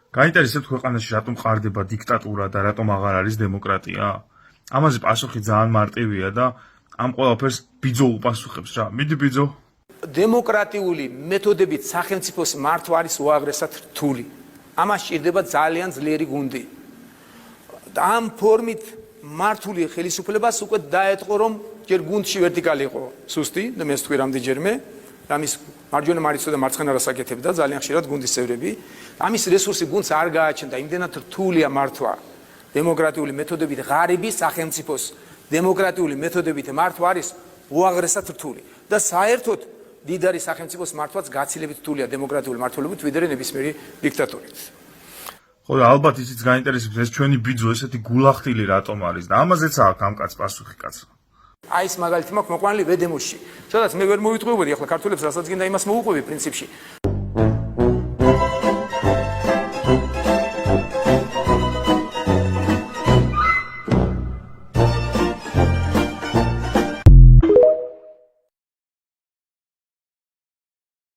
გაინტერესებთ ქვეყანაში რატომ ყარდება დიქტატურა და რატომ აღარ არის დემოკრატია? ამაზე პასუხი ძალიან მარტივია და ამ ყველაფერს ბიძო უპასუხებს რა. მიდი ბიძო. დემოკრატიული მეთოდებით სახელმწიფოს მართვა არის უაღრესად რთული. ამას სჭირდება ძალიან ძლიერი გუნდი. ამ ფორმით მართული ხელისუფლებას უკვე დაეთყო, რომ ჯერ გუნდში ვერტიკალი იყო სუსტი და მე ვთქვი რამდენჯერმე, ამის მარჯვენა მარიცო და მარცხენა რას აკეთებდა ძალიან ხშირად გუნდის წევრები. ამის რესურსი გუნდს არ გააჩნდა, იმდენად რთულია მართვა დემოკრატიული მეთოდებით ღარიბი სახელმწიფოს დემოკრატიული მეთოდებით მართვა არის უაღრესად რთული და საერთოდ დიდარი სახელმწიფოს მართვაც გაცილებით რთულია დემოკრატიული მართლობით ვიდრე ნებისმიერი დიქტატურით. ხო და ალბათ ისიც გაინტერესებს ეს ჩვენი ბიძო ესეთი გულახდილი რატომ არის და ამაზეც აქვს ამ კაც პასუხი კაცო. აი ეს მაგალითი მაქვს მოყვანილი ვედემოსში, სადაც მე ვერ მოვიტყუებოდი ახლა ქართველებს რასაც გინდა იმას მოუყვები პრინციპში,